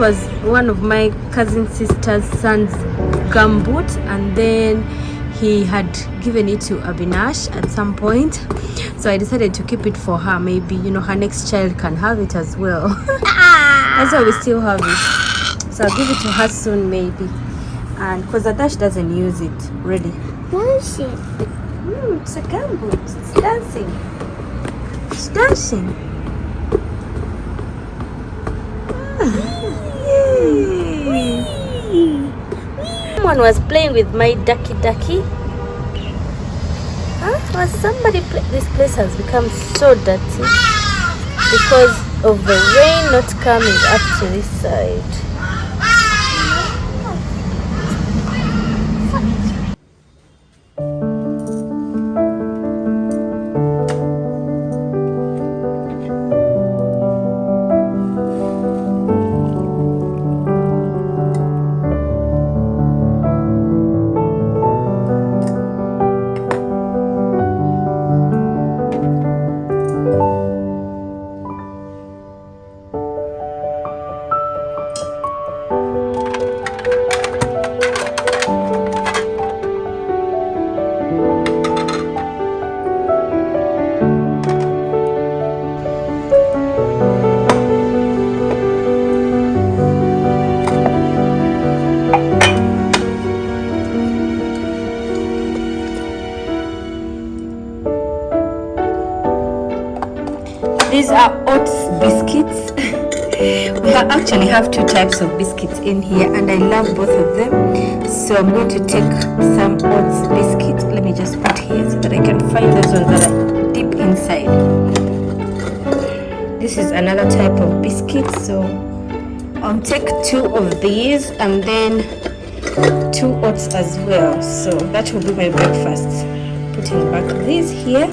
was one of my cousin sister's son's gumboot, and then he had given it to Abinash at some point, so I decided to keep it for her. Maybe, you know, her next child can have it as well. That's why we still have it, so I'll give it to her soon maybe. And because Adash doesn't use it really. What is it? It's a gumboot. It's dancing. It's dancing. Yay! Someone was playing with my ducky. Huh? Was somebody this place has become so dirty because of the rain not coming up to this side. These are oats biscuits. We actually have two types of biscuits in here, and I love both of them. So I'm going to take some oats biscuits. Let me just put here so that I can find those ones that are deep inside. This is another type of biscuit, so I'll take two of these and then two oats as well. So that will be my breakfast. Putting back these here.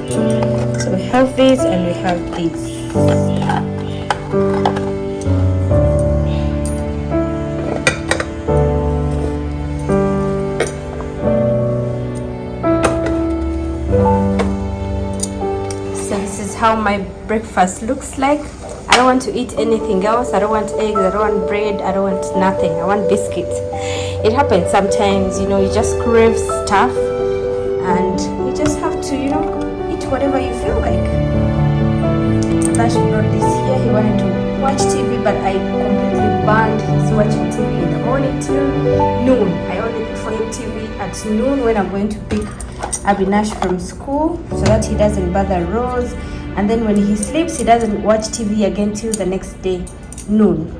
So we have these and we have these. So this is how my breakfast looks like. I don't want to eat anything else. I don't want eggs, I don't want bread, I don't want nothing. I want biscuits. It happens sometimes, you know, you just crave stuff and you just have to, you know, eat whatever you feel like. Dash brought this here. He wanted to watch TV, but I completely banned his watching TV in the morning till noon. I only put for him TV at noon when I'm going to pick Abinash from school, so that he doesn't bother Rose. And then when he sleeps, he doesn't watch TV again till the next day, noon.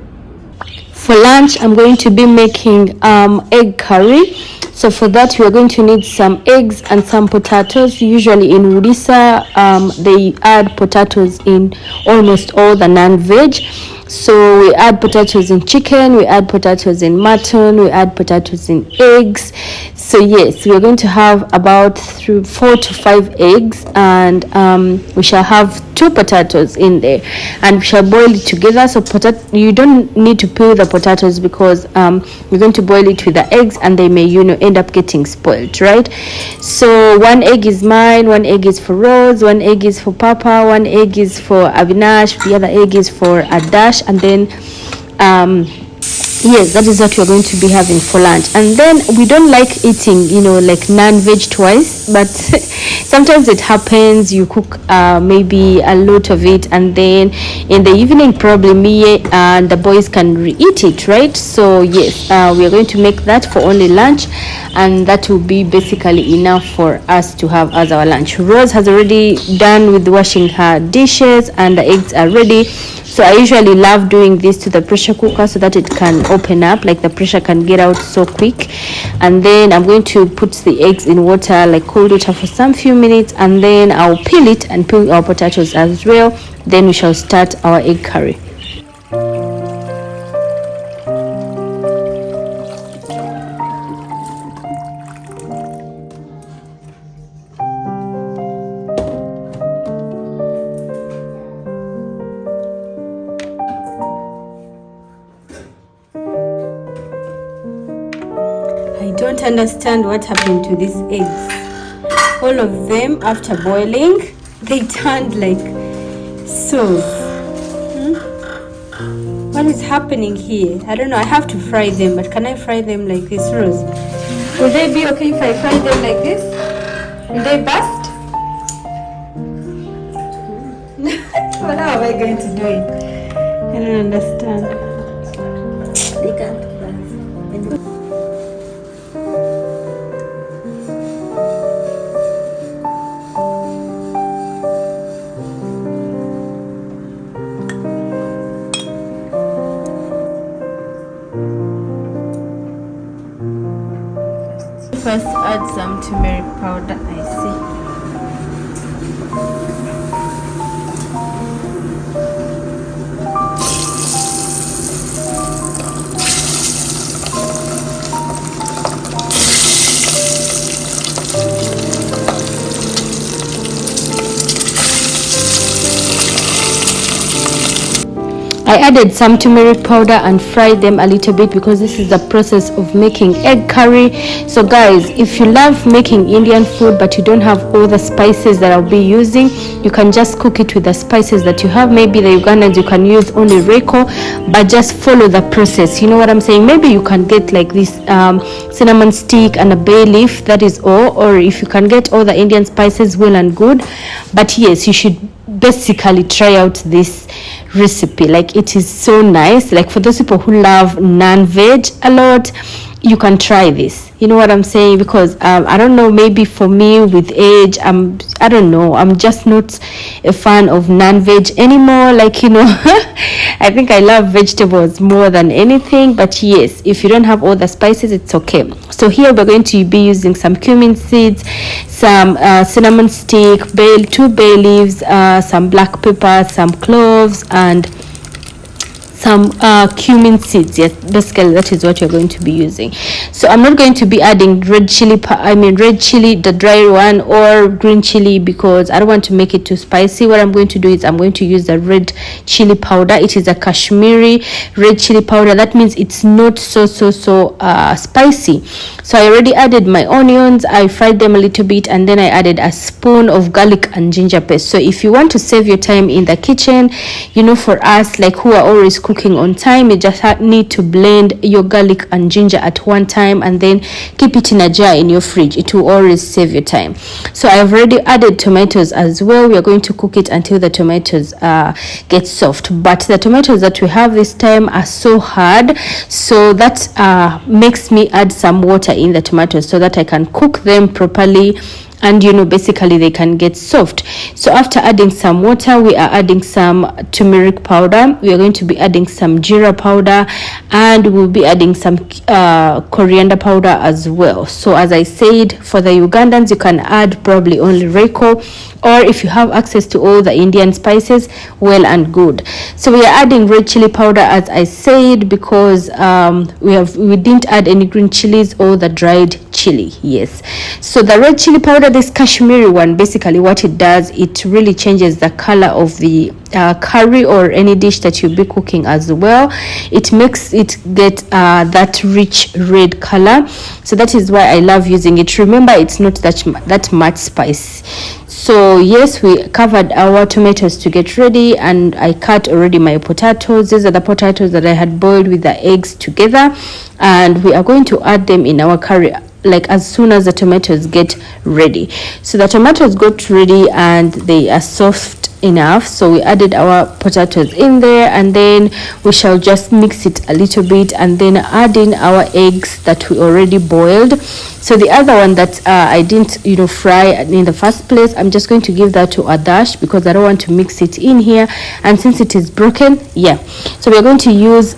For lunch, I'm going to be making egg curry. So for that, we are going to need some eggs and some potatoes. Usually in Rudisa, they add potatoes in almost all the non-veg. So we add potatoes in chicken, we add potatoes in mutton, we add potatoes in eggs. So yes, we are going to have about 4 to 5 eggs, and we shall have 2 potatoes in there, and we shall boil it together. So you don't need to peel the potatoes because we're going to boil it with the eggs, and they may, you know, end up getting spoiled, right? So 1 egg is mine, 1 egg is for Rose, 1 egg is for Papa, 1 egg is for Avinash, the other egg is for Adash, and then yes, that is what we're going to be having for lunch. And then we don't like eating, you know, like non-veg twice, but sometimes it happens. You cook maybe a lot of it, and then in the evening probably me and the boys can re-eat it, right? So yes, we are going to make that for only lunch, and that will be basically enough for us to have as our lunch. Rose has already done with washing her dishes, and the eggs are ready. So I usually love doing this to the pressure cooker so that it can open up, like the pressure can get out so quick. And then I'm going to put the eggs in water, like cold water, for some few minutes, and then I'll peel it and peel our potatoes as well. Then we shall start our egg curry. I don't understand what happened to these eggs. All of them, after boiling, they turned like sauce. What is happening here? I don't know. I have to fry them, but can I fry them like this, Rose? Will they be okay if I fry them like this? Will they burst? Well, how am I going to do it? I don't understand. They can't burst. First add some turmeric powder, I see. I added some turmeric powder and fried them a little bit because this is the process of making egg curry. So guys, if you love making Indian food but you don't have all the spices that I'll be using, you can just cook it with the spices that you have. Maybe the Ugandans, you can use only Reiko, but just follow the process. You know what I'm saying? Maybe you can get like this cinnamon stick and a bay leaf, that is all. Or if you can get all the Indian spices, well and good. But yes, you should basically try out this recipe. Like, it is so nice. Like, for those people who love non-veg a lot, you can try this. You know what I'm saying? Because I don't know, maybe for me with age, I don't know, I'm just not a fan of non-veg anymore. Like, you know, I think I love vegetables more than anything. But yes, if you don't have all the spices, it's okay. So here we're going to be using some cumin seeds, some cinnamon stick, two bay leaves, some black pepper, some cloves, and some cumin seeds. Yes, basically that is what you're going to be using. So I'm not going to be adding red chili, the dry one, or green chili, because I don't want to make it too spicy. What I'm going to do is I'm going to use the red chili powder. It is a Kashmiri red chili powder. That means it's not so spicy. So I already added my onions, I fried them a little bit, and then I added a spoon of garlic and ginger paste. So if you want to save your time in the kitchen, you know, for us like who are always cooking on time, you just need to blend your garlic and ginger at one time and then keep it in a jar in your fridge. It will always save your time. So I've already added tomatoes as well. We are going to cook it until the tomatoes get soft, but the tomatoes that we have this time are so hard, so that makes me add some water in the tomatoes so that I can cook them properly, and you know, basically they can get soft. So after adding some water, we are adding some turmeric powder, we are going to be adding some jeera powder, and we'll be adding some coriander powder as well. So as I said, for the Ugandans, you can add probably only Reiko, or if you have access to all the Indian spices, well and good. So we are adding red chili powder, as I said, because we didn't add any green chilies or the dried chili. Yes, so the red chili powder, this Kashmiri one, basically what it does, it really changes the color of the curry or any dish that you'll be cooking as well. It makes it get that rich red color. So that is why I love using it. Remember, it's not that much spice. So yes, we covered our tomatoes to get ready, and I cut already my potatoes. These are the potatoes that I had boiled with the eggs together, and we are going to add them in our curry like as soon as the tomatoes get ready. So the tomatoes got ready and they are soft enough, so we added our potatoes in there, and then we shall just mix it a little bit and then add in our eggs that we already boiled. So the other one that I didn't fry in the first place, I'm just going to give that to Adash because I don't want to mix it in here, and since it is broken, yeah, so we're going to use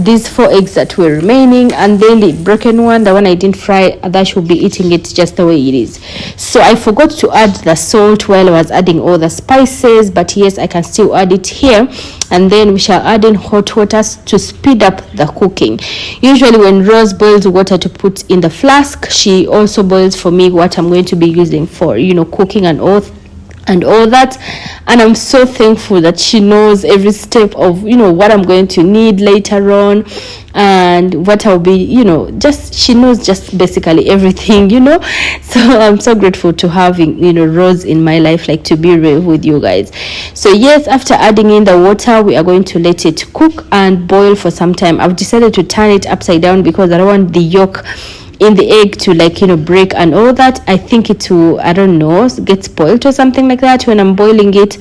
these 4 eggs that were remaining, and then the broken one, the one I didn't fry, Adash will be eating it just the way it is. So I forgot to add the salt while I was adding all the spices, but yes, I can still add it here. And then we shall add in hot water to speed up the cooking. Usually when Rose boils water to put in the flask, she also boils for me what I'm going to be using for cooking and all. and all that. And I'm so thankful that she knows every step of, you know, what I'm going to need later on, and what I'll be, you know, just she knows just basically everything, you know. So I'm so grateful to having, you know, Rose in my life, like, to be real with you guys. So yes, after adding in the water, we are going to let it cook and boil for some time. I've decided to turn it upside down because I don't want the yolk in the egg to, like, you know, break and all that. I think it will, I don't know, get spoiled or something like that when I'm boiling it.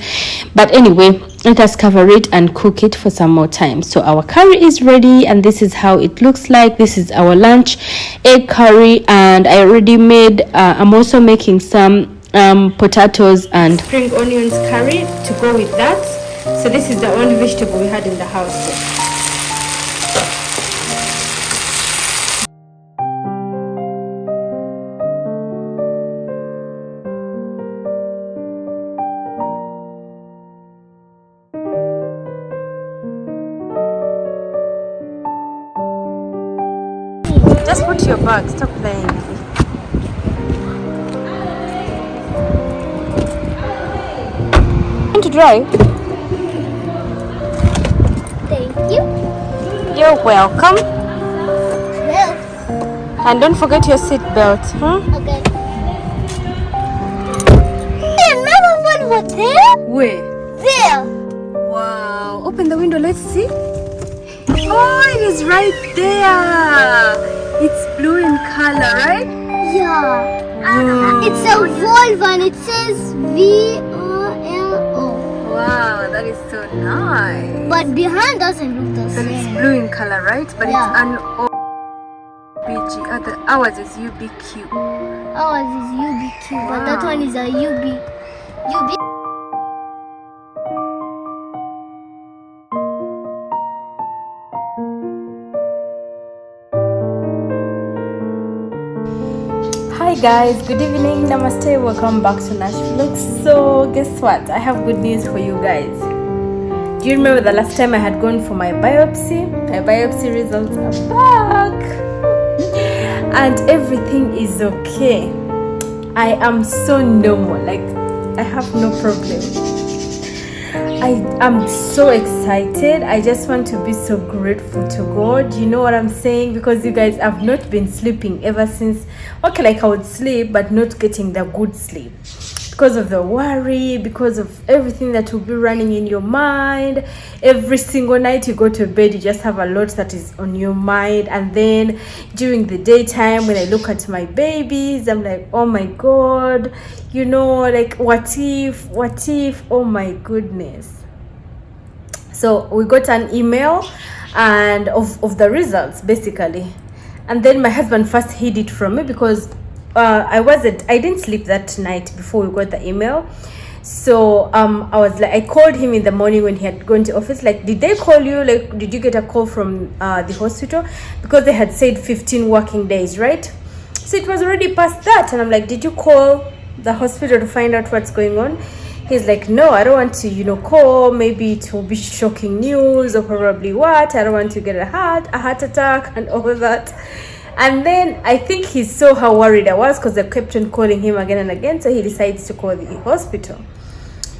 But anyway, let us cover it and cook it for some more time. So our curry is ready, and this is how it looks like. This is our lunch egg curry, and I already made I'm also making some potatoes and spring onions curry to go with that. So this is the only vegetable we had in the house. Just put your bag, stop playing. Want to drive? Thank you. You're welcome. Milk. And don't forget your seat belt, huh? Okay. Another one was there? Where? There. Wow. Open the window, let's see. Oh, it is right there. It's blue in color, right? Yeah. It's a Volvo and it says VOLO. Wow, that is so nice. But behind doesn't look the But same. it's blue in color, right? But Yeah. it's an OBG. Ours is UBQ. Ours is UBQ, but that one is a UB. Hi guys, good evening, namaste, welcome back to Nash Vlogs. So guess what, I have good news for you guys. Do you remember the last time I had gone for my biopsy? My biopsy results are back and everything is okay. I am so normal, like I have no problem. I am so excited. I just want to be so grateful to God. You know what I'm saying? Because you guys, I've not been sleeping ever since. Okay, like I would sleep, but not getting the good sleep. Because of the worry, because of everything that will be running in your mind. Every single night you go to bed, you just have a lot that is on your mind. And then during the daytime, when I look at my babies, I'm like, oh my God, you know, like what if, oh my goodness. So we got an email and of the results basically. And then my husband first hid it from me because I didn't sleep that night before we got the email. So I was like, I called him in the morning when he had gone to office, like, did they call you? Like, did you get a call from the hospital? Because they had said 15 working days, right? So it was already past that. And I'm like, did you call the hospital to find out what's going on? He's like, no, I don't want to, you know, call. Maybe it will be shocking news or probably what. I don't want to get a heart attack and all that. And then I think he saw how worried I was because I kept on calling him again and again. So he decides to call the hospital.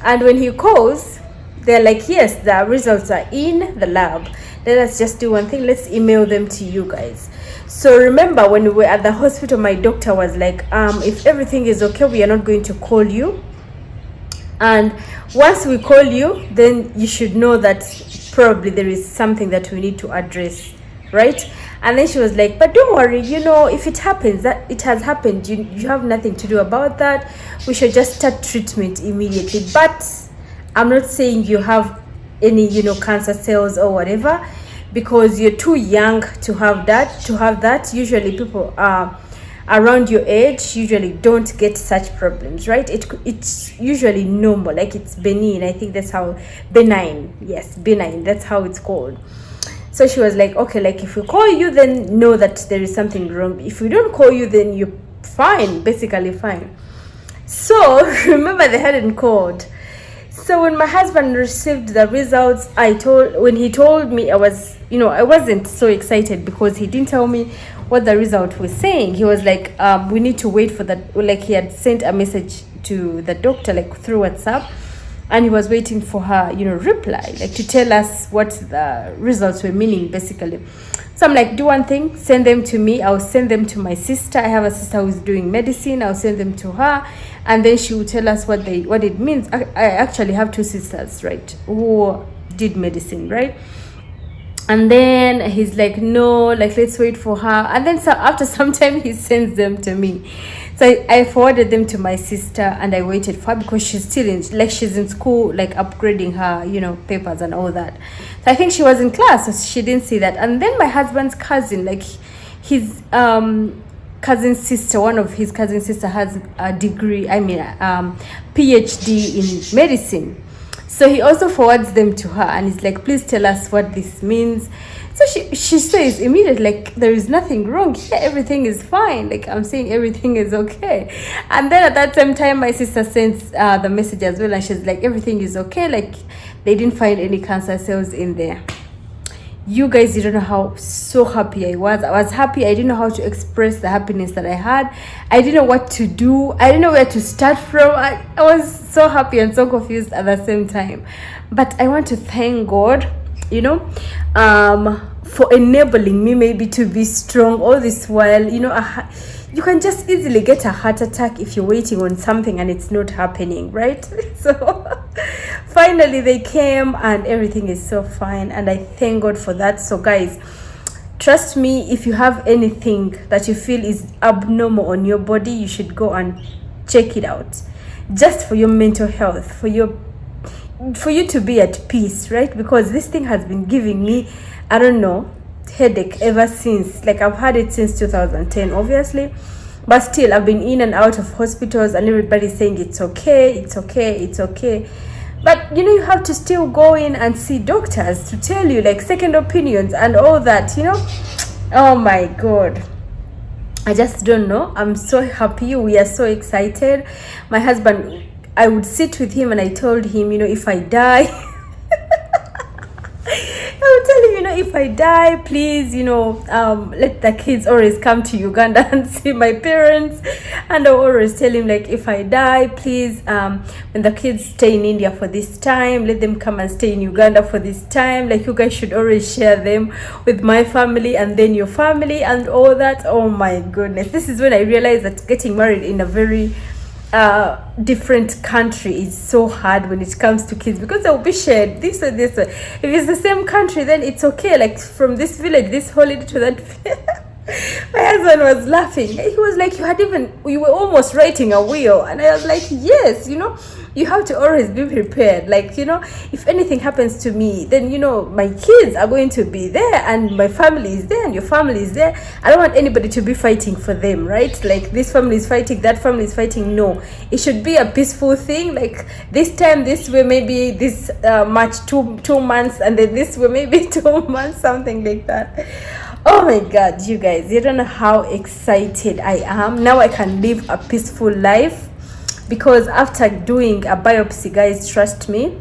And when he calls, they're like, yes, the results are in the lab. Let us just do one thing. Let's email them to you guys. So remember when we were at the hospital, my doctor was like, if everything is okay, we are not going to call you. And once we call you, then you should know that probably there is something that we need to address, right? And then she was like, but don't worry, you know, if it happens, that it has happened, you have nothing to do about that. We should just start treatment immediately. But I'm not saying you have any, you know, cancer cells or whatever, because you're too young to have that. Usually people are around your age usually don't get such problems, right? It's usually normal, like it's benign. I think that's how benign, yes, benign, that's how it's called. So she was like, okay, like if we call you, then know that there is something wrong. If we don't call you, then you're fine, basically fine. So remember, they hadn't called. So when my husband received the results, when he told me, I wasn't so excited because he didn't tell me what the result was saying. He was like, we need to wait for that. Like, he had sent a message to the doctor, like through WhatsApp, and he was waiting for her, reply, like to tell us what the results were meaning, basically. So I'm like, do one thing, send them to me. I'll send them to my sister. I have a sister who's doing medicine. I'll send them to her, and then she will tell us what it means. I actually have two sisters, right, who did medicine, right? And then he's like, no, like, let's wait for her. And then after some time, he sends them to me. So I forwarded them to my sister, and I waited for her because she's still she's in school, like upgrading her, papers and all that. So I think she was in class, so she didn't see that. And then my husband's cousin, like his cousin sister, one of his cousin sister has a degree, PhD in medicine. So he also forwards them to her, and he's like, please tell us what this means. So she says immediately, like, there is nothing wrong here, everything is fine, like I'm saying everything is okay. And then at that same time, my sister sends the message as well, and she's like, everything is okay, like they didn't find any cancer cells in there. You guys, you don't know how so happy I was. I was happy. I didn't know how to express the happiness that I had. I didn't know what to do. I didn't know where to start from. I was so happy and so confused at the same time. But I want to thank God, for enabling me maybe to be strong all this while. You can just easily get a heart attack if you're waiting on something and it's not happening, right? So finally they came and everything is so fine, and I thank God for that. So guys, trust me, if you have anything that you feel is abnormal on your body, you should go and check it out, just for your mental health, for you to be at peace, right? Because this thing has been giving me, I don't know, headache ever since. Like, I've had it since 2010, obviously, but still I've been in and out of hospitals, and everybody's saying it's okay. But you have to still go in and see doctors to tell you, like, second opinions and all that. Oh my God, I just don't know. I'm so happy. We are so excited. My husband, I would sit with him and I told him, if I die I would tell him, if I die, please, let the kids always come to Uganda and see my parents. And I always tell him, like, if I die, please, when the kids stay in India for this time, let them come and stay in Uganda for this time. Like, you guys should always share them with my family and then your family and all that. Oh my goodness. This is when I realized that getting married in a very different country is so hard when it comes to kids, because they'll be shared this or this. If it's the same country, then it's okay, like from this village, this holiday to that my husband was laughing. He was like, you were almost writing a will. And I was like, yes, you have to always be prepared. Like, if anything happens to me, then my kids are going to be there, and my family is there, and your family is there. I don't want anybody to be fighting for them, right? Like, this family is fighting, that family is fighting. No, it should be a peaceful thing. Like, this time this way, maybe this much 2 months, and then this way maybe 2 months, something like that. Oh my God, you guys, you don't know how excited I am. Now I can live a peaceful life, because after doing a biopsy, guys, trust me,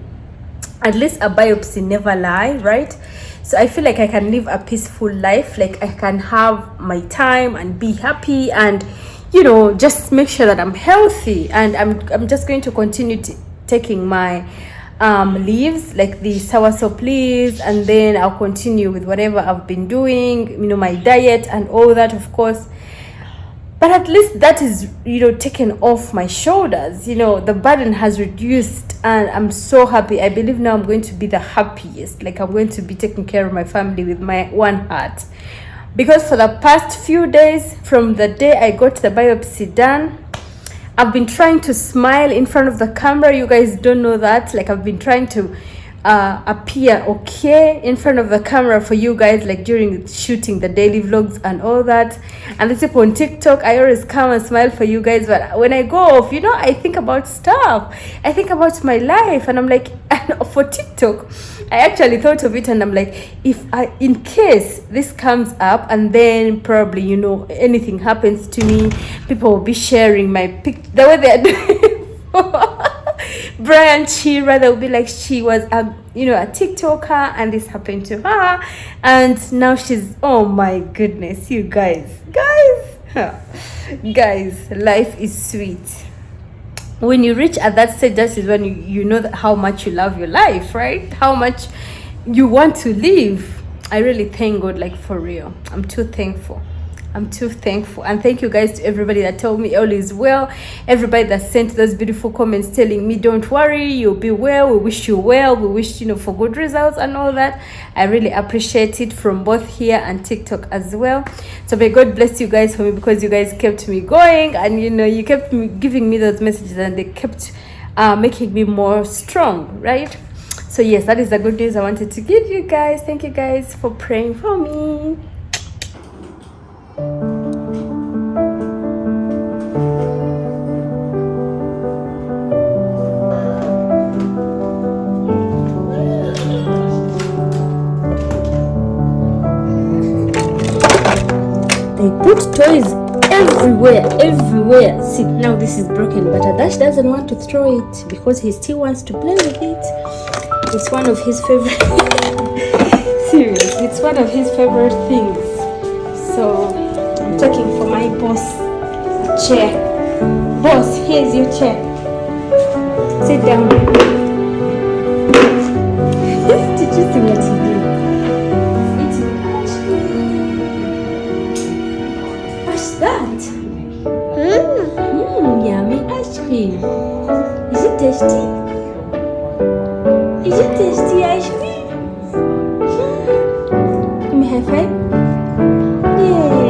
at least a biopsy never lie, right? So I feel like I can live a peaceful life. Like, I can have my time and be happy, and just make sure that I'm healthy. And I'm just going to continue taking my leaves, like the soursop leaves, and then I'll continue with whatever I've been doing, my diet and all that, of course. But at least that is, taken off my shoulders. The burden has reduced, and I'm so happy. I believe now I'm going to be the happiest. Like, I'm going to be taking care of my family with my one heart. Because for the past few days, from the day I got the biopsy done, I've been trying to smile in front of the camera. You guys don't know that. Like, I've been trying to appear okay in front of the camera for you guys, like during shooting the daily vlogs and all that. And this on TikTok, I always come and smile for you guys. But when I go off, I think about stuff. I think about my life, and I'm like, and for TikTok, I actually thought of it, and I'm like, in case this comes up, and then probably, anything happens to me, people will be sharing my pic the way they're doing Brian Chira, they'll be like, she was a TikToker and this happened to her, and now she's, oh my goodness, you guys, life is sweet. When you reach at that stage, that is when you know that how much you love your life, right? How much you want to live. I really thank God, like, for real. I'm too thankful. And thank you guys to everybody that told me all is well, everybody that sent those beautiful comments telling me don't worry, you'll be well, we wish you well, we wish for good results and all that. I really appreciate it from both here and TikTok as well. So may God bless you guys for me, because you guys kept me going, and you kept giving me those messages, and they kept making me more strong, right? So yes, that is the good news I wanted to give you guys. Thank you guys for praying for me. They put toys everywhere. See, now this is broken, but Adash doesn't want to throw it because he still wants to play with it. It's one of his favorite serious, it's one of his favorite things. So I'm taking for my boss a chair. Boss, here's your chair. Sit down. Did you see what he did? That? Yummy ice cream. Is it tasty? Is it tasty ice cream? Give me a high five. Yay!